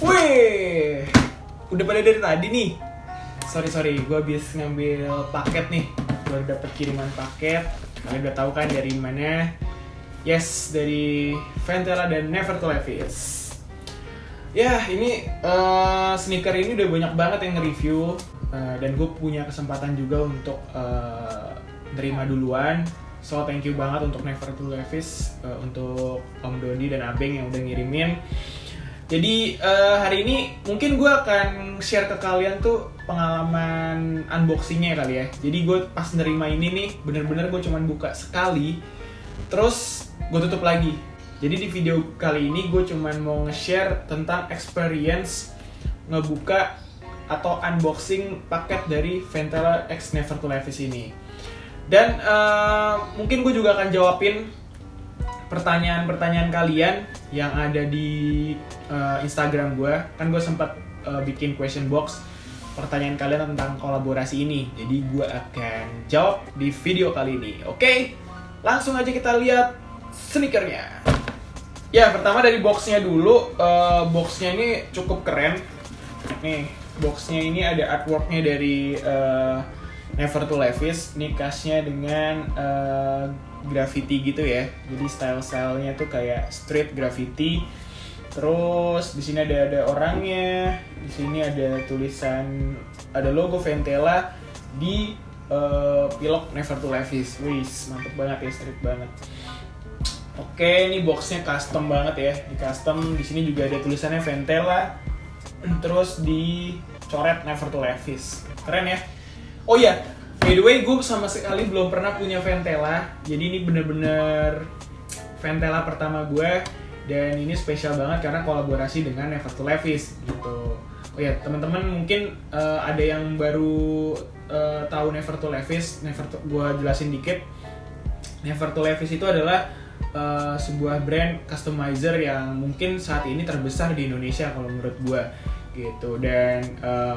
Wih, udah pada dari tadi nih. Sorry, gue habis ngambil paket nih. Baru dapet kiriman paket. Kalian udah tahu kan dari mana? Yes, dari Ventela dan Never to Levi's. Ya, ini sneaker ini udah banyak banget yang nge-review. Dan gue punya kesempatan juga untuk terima duluan. So, thank you banget untuk Never to Levi's, untuk Om Dodi dan Abeng yang udah ngirimin. Jadi hari ini mungkin gue akan share ke kalian tuh pengalaman unboxingnya kali ya. Jadi gue pas nerima ini nih, bener-bener gue cuman buka sekali, terus gue tutup lagi. Jadi di video kali ini gue cuman mau nge-share tentang experience ngebuka atau unboxing paket dari Ventela X Never to Levi's ini. Dan mungkin gue juga akan jawabin pertanyaan-pertanyaan kalian yang ada di Instagram gue. Kan gue sempat bikin question box pertanyaan kalian tentang kolaborasi ini. Jadi gue akan jawab di video kali ini. Oke, langsung aja kita lihat sneakernya. Ya, pertama dari boxnya dulu. Boxnya ini cukup keren. Nih, boxnya ini ada artworknya dari Never to Levi's. Ini kasnya dengan graffiti gitu ya. Jadi style-stylenya tuh kayak street graffiti. Terus di sini ada orangnya. Di sini ada tulisan, ada logo Ventela di pilok Never to Levi's. Wih, mantep banget ya, street banget. Oke, ini boxnya custom banget ya. Di custom, di sini juga ada tulisannya Ventela. Terus dicoret Never to Levi's. Keren ya. Oh iya, by the way, gue sama sekali belum pernah punya Ventela. Jadi ini bener-bener Ventela pertama gue. Dan ini spesial banget karena kolaborasi dengan Never to Levi's gitu. Oh ya, teman-teman mungkin ada yang baru tahu Never to Levi's. Gue jelasin dikit. Never to Levi's itu adalah sebuah brand customizer yang mungkin saat ini terbesar di Indonesia kalau menurut gue gitu. Dan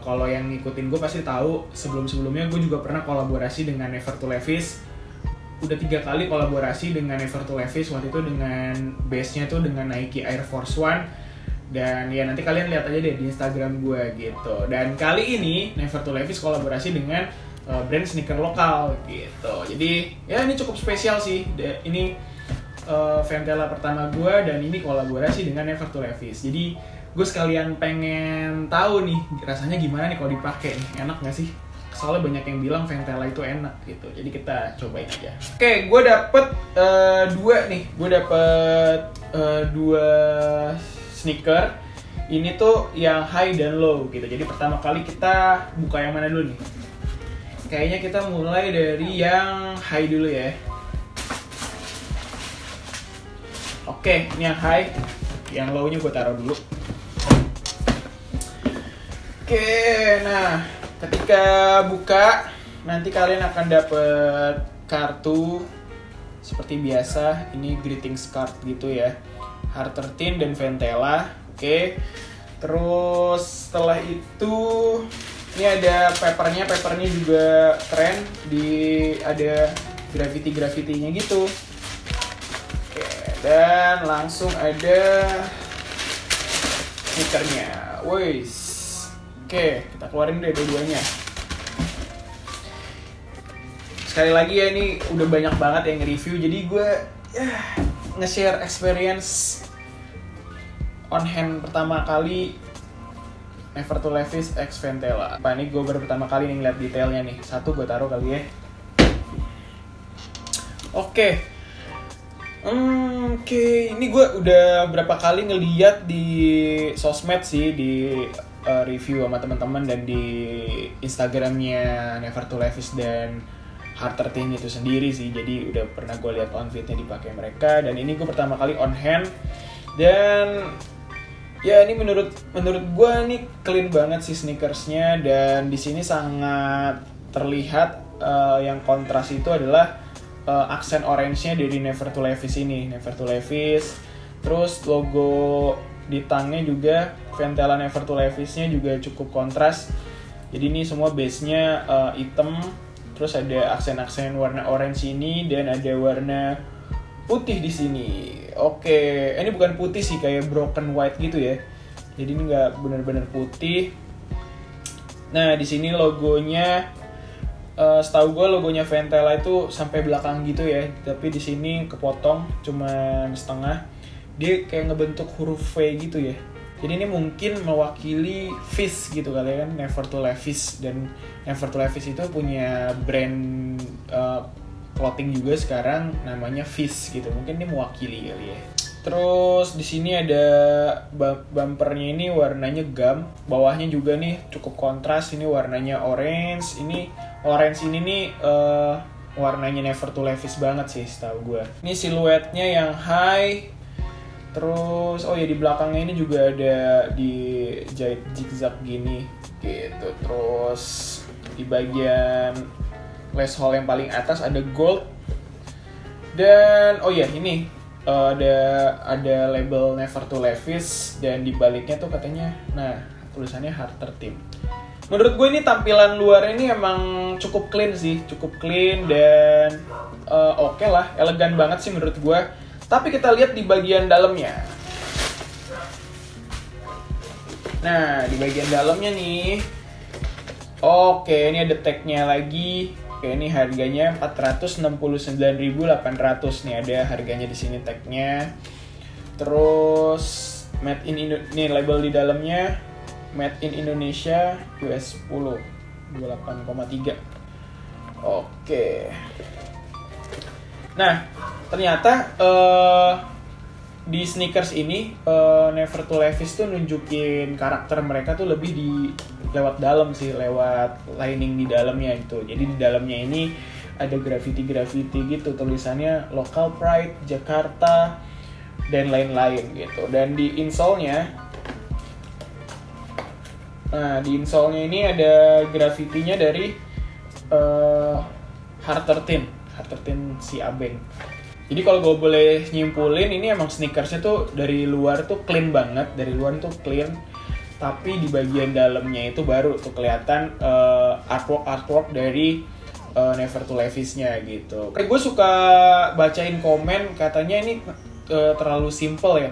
kalau yang ngikutin gue pasti tahu sebelum-sebelumnya gue juga pernah kolaborasi dengan Never to Levi's. Udah 3 kali kolaborasi dengan Never to Levi's. Waktu itu dengan base-nya tuh dengan Nike Air Force One. Dan ya nanti kalian lihat aja deh di Instagram gue gitu. Dan kali ini Never to Levi's kolaborasi dengan brand sneaker lokal gitu. Jadi ya ini cukup spesial sih. Ini Ventela pertama gue dan ini kolaborasi dengan Never to Levi's. Jadi gue sekalian pengen tahu nih rasanya gimana nih kalau dipakai nih, enak nggak sih? Soalnya banyak yang bilang Ventela itu enak gitu. Jadi kita cobain aja. Oke, gue dapet 2 nih. Gue dapet 2 sneaker. Ini tuh yang high dan low gitu. Jadi pertama kali kita buka yang mana dulu nih? Kayaknya kita mulai dari yang high dulu ya. Oke, ini yang high. Yang low-nya gue taruh dulu. Oke, nah ketika buka nanti kalian akan dapet kartu seperti biasa. Ini greetings card gitu ya, Heart 13 dan Ventela. Oke, terus setelah itu ini ada papernya juga keren. Ada graffiti-graffitinya gitu. Oke, dan langsung ada sneakernya. Wih. Oke, kita keluarin deh dua-duanya. Sekali lagi ya, ini udah banyak banget yang nge-review. Jadi gue nge-share experience on hand pertama kali Never to Levi's X Ventela. Ini gue baru pertama kali nih ngeliat detailnya nih. Satu gue taruh kali ya. Oke, ini gue udah berapa kali ngeliat di sosmed sih, di review sama teman-teman dan di Instagramnya Never to Levi's dan Heart 13 itu sendiri sih. Jadi udah pernah gue lihat outfitnya dipakai mereka. Dan ini gue pertama kali on hand. Dan ya ini menurut gue nih clean banget sih sneakersnya. Dan di sini sangat terlihat yang kontras itu adalah aksen orange-nya dari Never to Levi's ini. Never to Levi's. Terus logo di tangnya juga Ventela Never to Levi's-nya juga cukup kontras. Jadi ini semua base-nya hitam. Terus ada aksen-aksen warna orange ini dan ada warna putih di sini. Oke, ini bukan putih sih, kayak broken white gitu ya. Jadi ini nggak benar-benar putih. Nah di sini logonya, setahu gue logonya Ventela itu sampai belakang gitu ya, tapi di sini kepotong cuma setengah. Dia kayak ngebentuk huruf V gitu ya. Jadi ini mungkin mewakili Fizz gitu kali kan, Never to Levi's. Dan Never to Levi's itu punya brand clothing juga sekarang namanya Fizz gitu. Mungkin ini mewakili kali ya. Terus di sini ada bumpernya, ini warnanya gum. Bawahnya juga nih cukup kontras, ini warnanya orange. Ini orange ini nih warnanya Never to Levi's banget sih setahu gue. Ini siluetnya yang high. Terus oh ya di belakangnya ini juga ada dijahit zigzag gini gitu. Terus di bagian lace hole yang paling atas ada gold. Dan oh ya ini ada label Never to Levi's, dan di baliknya tuh katanya nah tulisannya Hard 13. Menurut gue ini tampilan luar ini emang cukup clean sih, cukup clean dan oke lah, elegan banget sih menurut gue. Tapi kita lihat di bagian dalamnya. Nah, di bagian dalamnya nih. Oke, ini ada tag-nya lagi. Oke, ini harganya 469.800 nih, ada harganya di sini tag-nya. Terus made in ini label di dalamnya Made in Indonesia US 10 28,3. Oke. Nah, ternyata di sneakers ini Never to Levi's tuh nunjukin karakter mereka tuh lebih di lewat dalam sih, lewat lining di dalamnya itu. Jadi di dalamnya ini ada graffiti gitu, tulisannya Local Pride Jakarta dan lain-lain gitu. Dan di insole-nya, nah di insole-nya ini ada graffitinya dari Hard 13 si Abeng. Jadi kalau gue boleh nyimpulin, ini emang sneakersnya tuh dari luar tuh clean banget, tapi di bagian dalamnya itu baru tuh kelihatan artwork dari Never to Levi's-nya gitu. Gue suka bacain komen katanya ini terlalu simple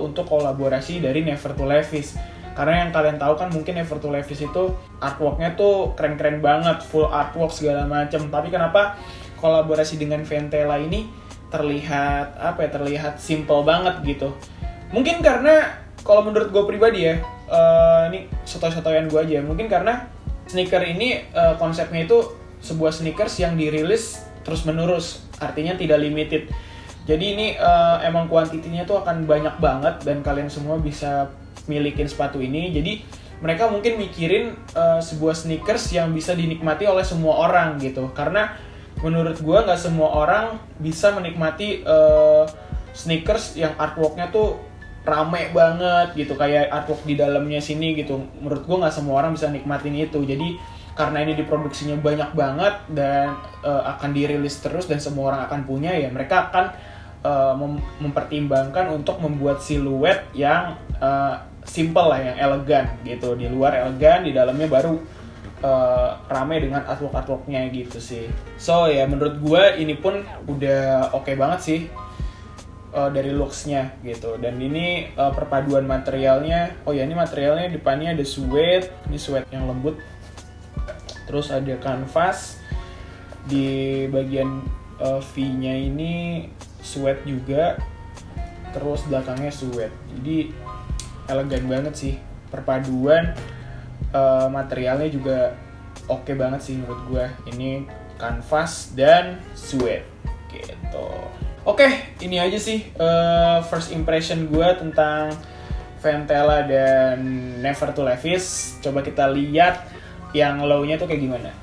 untuk kolaborasi dari Never to Levi's. Karena yang kalian tahu kan mungkin Never to Levi's itu artwork-nya tuh keren-keren banget, full artwork segala macam. Tapi kenapa kolaborasi dengan Ventela ini terlihat simple banget gitu? Mungkin karena kalau menurut gue pribadi ya, ini sotoy-sotoyan gue aja. Mungkin karena sneaker ini konsepnya itu sebuah sneakers yang dirilis terus-menerus, artinya tidak limited. Jadi ini emang kuantitinya tuh akan banyak banget dan kalian semua bisa milikin sepatu ini. Jadi mereka mungkin mikirin sebuah sneakers yang bisa dinikmati oleh semua orang gitu. Karena menurut gue nggak semua orang bisa menikmati sneakers yang artworknya tuh rame banget gitu, kayak artwork di dalamnya sini gitu. Menurut gue nggak semua orang bisa nikmatin itu. Jadi karena ini diproduksinya banyak banget dan akan dirilis terus dan semua orang akan punya, ya mereka akan mempertimbangkan untuk membuat siluet yang simple lah, yang elegan gitu. Di luar elegan, di dalamnya baru rame dengan artwork-artworknya gitu sih. So ya menurut gue ini pun udah oke banget sih dari looks-nya gitu. Dan ini perpaduan materialnya, oh ya ini materialnya depannya ada suede, ini suede yang lembut. Terus ada kanvas di bagian V-nya ini suede juga. Terus belakangnya suede. Jadi elegan banget sih, perpaduan materialnya juga oke banget sih menurut gue. Ini kanvas dan suede gitu. Oke, ini aja sih first impression gue tentang Ventela dan Never to Levi's. Coba kita lihat yang low-nya tuh kayak gimana.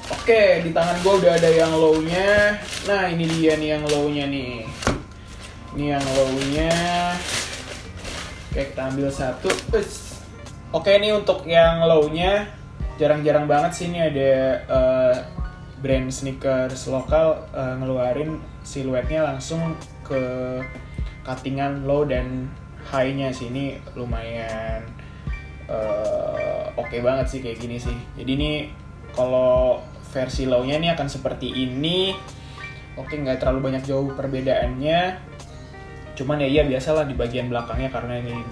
Oke, di tangan gue udah ada yang low-nya. Nah, ini dia nih yang low-nya nih. Ini yang low-nya. Oke, kita ambil satu. Oke, ini untuk yang low-nya jarang-jarang banget sih ini ada brand sneakers lokal ngeluarin siluetnya langsung ke cuttingan low dan high-nya sih. Ini lumayan oke banget sih kayak gini sih. Jadi ini kalau versi low-nya ini akan seperti ini. Oke, nggak terlalu banyak jauh perbedaannya. Cuman ya iya biasalah di bagian belakangnya karena ini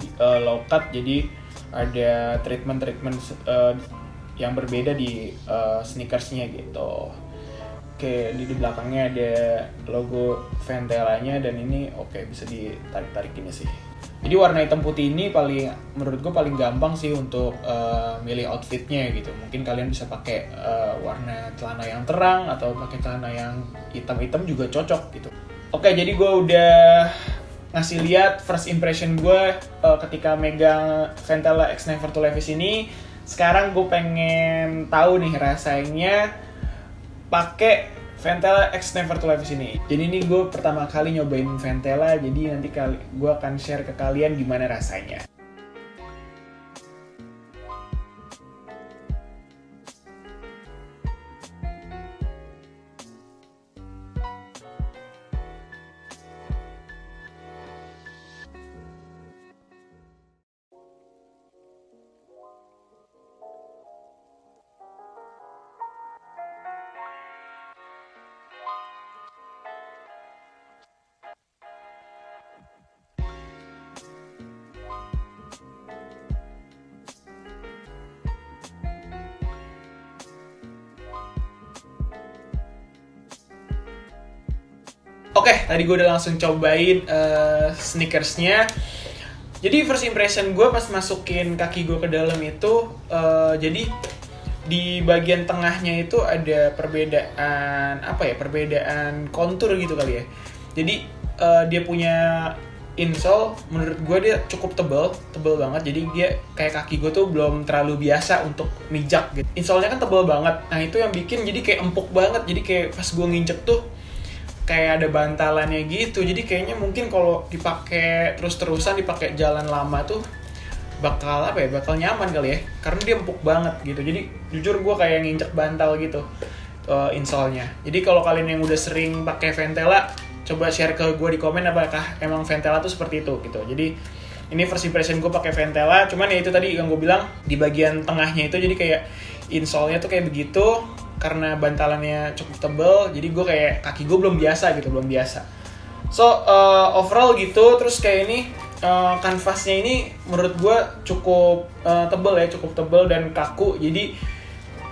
low cut, jadi ada treatment yang berbeda di sneakersnya gitu. Oke, di belakangnya ada logo Ventela-nya dan ini bisa ditarik-tarik ini sih. Jadi warna hitam putih ini menurut gue paling gampang sih untuk milih outfitnya gitu. Mungkin kalian bisa pakai warna celana yang terang atau pakai celana yang hitam-hitam juga cocok gitu. Oke, jadi gue udah ngasih lihat first impression gue ketika megang Ventela X Never to Levi's ini. Sekarang gue pengen tahu nih rasanya pakai Ventela X Never to Levi's ini. Jadi ini gue pertama kali nyobain Ventela, jadi nanti gue akan share ke kalian gimana rasanya. Oke, tadi gue udah langsung cobain sneakersnya. Jadi first impression gue pas masukin kaki gue ke dalam itu, jadi di bagian tengahnya itu ada perbedaan kontur gitu kali ya. Jadi dia punya insole, menurut gue dia cukup tebal banget. Jadi dia kayak kaki gue tuh belum terlalu biasa untuk mijak gitu. Insole-nya kan tebal banget. Nah itu yang bikin jadi kayak empuk banget. Jadi kayak pas gue nginjek tuh kayak ada bantalannya gitu. Jadi kayaknya mungkin kalau dipakai terus-terusan, dipakai jalan lama tuh bakal nyaman kali ya, karena dia empuk banget gitu. Jadi jujur gue kayak nginjek bantal gitu insole-nya. Jadi kalau kalian yang udah sering pakai Ventela, coba share ke gue di komen apakah emang Ventela tuh seperti itu gitu. Jadi ini first impression gue pakai Ventela, cuman ya itu tadi yang gue bilang di bagian tengahnya itu jadi kayak insole-nya tuh kayak begitu. Karena bantalannya cukup tebal, jadi gue kayak kaki gue belum biasa. So overall gitu, terus kayak ini kanvasnya ini menurut gue cukup tebal dan kaku. Jadi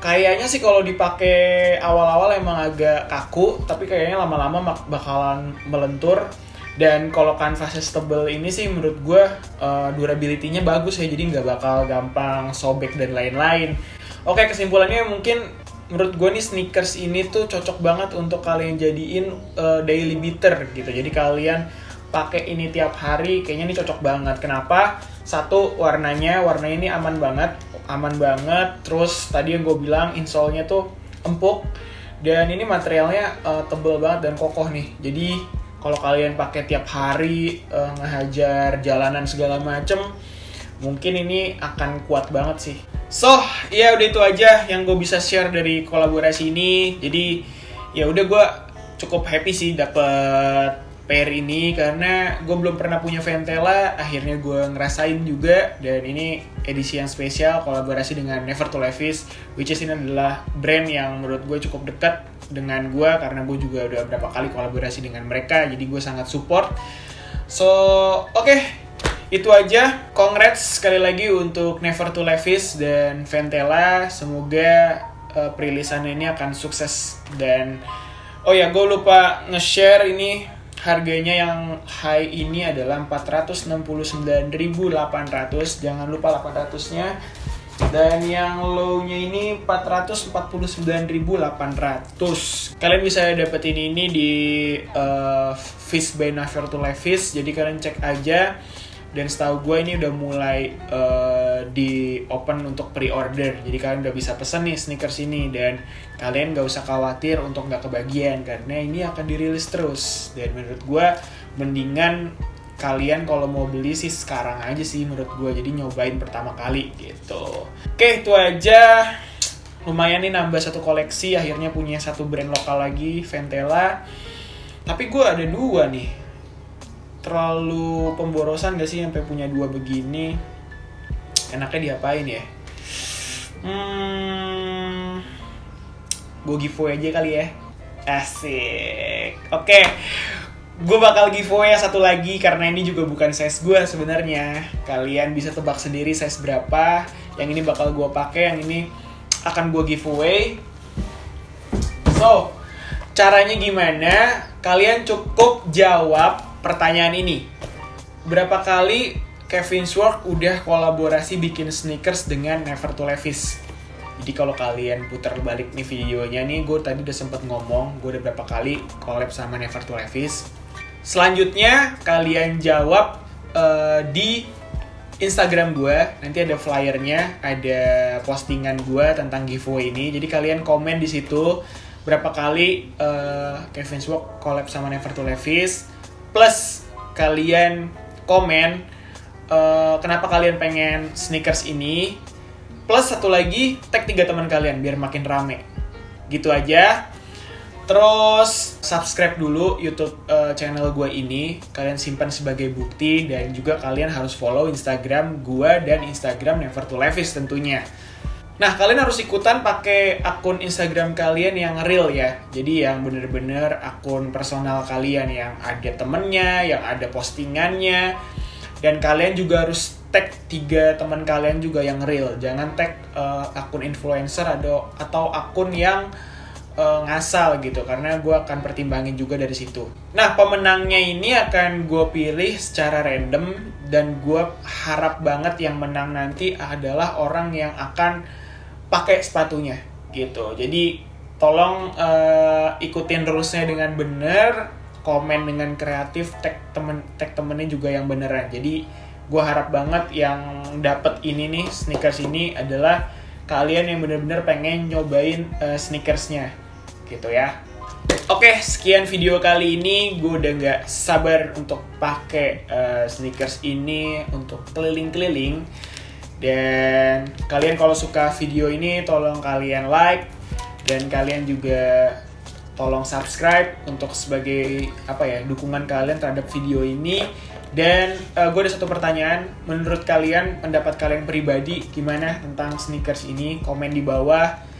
kayaknya sih kalau dipakai awal-awal emang agak kaku, tapi kayaknya lama-lama bakalan melentur. Dan kalau kanvasnya tebal ini sih menurut gue durability-nya bagus ya, jadi nggak bakal gampang sobek dan lain-lain. Oke, kesimpulannya mungkin menurut gue nih sneakers ini tuh cocok banget untuk kalian jadiin daily beater gitu. Jadi kalian pakai ini tiap hari, kayaknya ini cocok banget. Kenapa? Satu, warna ini aman banget. Terus tadi yang gue bilang insole-nya tuh empuk dan ini materialnya tebal banget dan kokoh nih. Jadi kalau kalian pakai tiap hari ngehajar jalanan segala macem, mungkin ini akan kuat banget sih. So, ya udah itu aja yang gue bisa share dari kolaborasi ini. Jadi, ya udah gue cukup happy sih dapet pair ini karena gue belum pernah punya Ventela, akhirnya gue ngerasain juga. Dan ini edisi yang spesial kolaborasi dengan Never to Levi's, which is ini adalah brand yang menurut gue cukup dekat dengan gue karena gue juga udah berapa kali kolaborasi dengan mereka, jadi gue sangat support. So, oke. Itu aja, congrats sekali lagi untuk Never to Levi's dan Ventela. Semoga perilisannya ini akan sukses. Dan oh ya, gue lupa nge-share ini harganya yang high ini adalah 469.800. Jangan lupa 800-nya. Dan yang low-nya ini 449.800. Kalian bisa dapetin ini di Fizz by Never to Levi's. Jadi kalian cek aja. Dan setahu gue ini udah mulai di open untuk pre-order. Jadi kalian udah bisa pesen nih sneakers ini. Dan kalian gak usah khawatir untuk gak kebagian, karena ini akan dirilis terus. Dan menurut gue mendingan kalian kalau mau beli sih sekarang aja sih menurut gue. Jadi nyobain pertama kali gitu. Oke, itu aja. Lumayan nih nambah satu koleksi. Akhirnya punya satu brand lokal lagi, Ventela. Tapi gue ada dua nih. Terlalu pemborosan gak sih sampai punya dua begini? Enaknya diapain ya? Gue giveaway aja kali ya. Asik. Oke. gue bakal giveaway yang satu lagi karena ini juga bukan size gue sebenarnya. Kalian bisa tebak sendiri size berapa. Yang ini bakal gue pakai, yang ini akan gue giveaway. So, caranya gimana? Kalian cukup jawab pertanyaan ini. Berapa kali Kevin's Work udah kolaborasi bikin sneakers dengan Never to Levi's? Jadi kalau kalian putar balik nih videonya nih, gue tadi udah sempet ngomong, gue udah berapa kali collab sama Never to Levi's. Selanjutnya kalian jawab di Instagram gue, nanti ada flyernya, ada postingan gue tentang giveaway ini. Jadi kalian komen di situ berapa kali Kevin's Work collab sama Never to Levi's, plus kalian komen kenapa kalian pengen sneakers ini, plus satu lagi tag 3 teman kalian biar makin rame. Gitu aja. Terus subscribe dulu YouTube channel gue ini, kalian simpan sebagai bukti, dan juga kalian harus follow Instagram gue dan Instagram Never to Levi's tentunya. Nah, kalian harus ikutan pakai akun Instagram kalian yang real ya. Jadi yang bener-bener akun personal kalian yang ada temennya, yang ada postingannya. Dan kalian juga harus tag 3 teman kalian juga yang real. Jangan tag akun influencer atau akun yang ngasal gitu, karena gue akan pertimbangin juga dari situ. Nah, pemenangnya ini akan gue pilih secara random, dan gue harap banget yang menang nanti adalah orang yang akan pakai sepatunya gitu. Jadi tolong ikutin rulesnya dengan bener, komen dengan kreatif, tag temennya juga yang beneran. Jadi gue harap banget yang dapet ini nih, sneakers ini adalah kalian yang bener-bener pengen nyobain sneakersnya gitu ya. Oke, sekian video kali ini. Gue udah gak sabar untuk pakai sneakers ini untuk keliling-keliling. Dan kalian kalau suka video ini tolong kalian like, dan kalian juga tolong subscribe untuk sebagai dukungan kalian terhadap video ini. Dan gue ada satu pertanyaan, menurut kalian, pendapat kalian pribadi gimana tentang sneakers ini? Komen di bawah.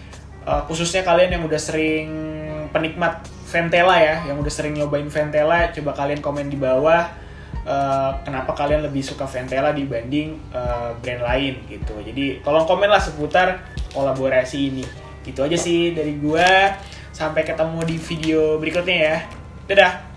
Khususnya kalian yang udah sering penikmat Ventela ya, yang udah sering nyobain Ventela, coba kalian komen di bawah kenapa kalian lebih suka Ventela dibanding brand lain gitu. Jadi tolong komen lah seputar kolaborasi ini. Gitu aja sih dari gua. Sampai ketemu di video berikutnya ya. Dadah.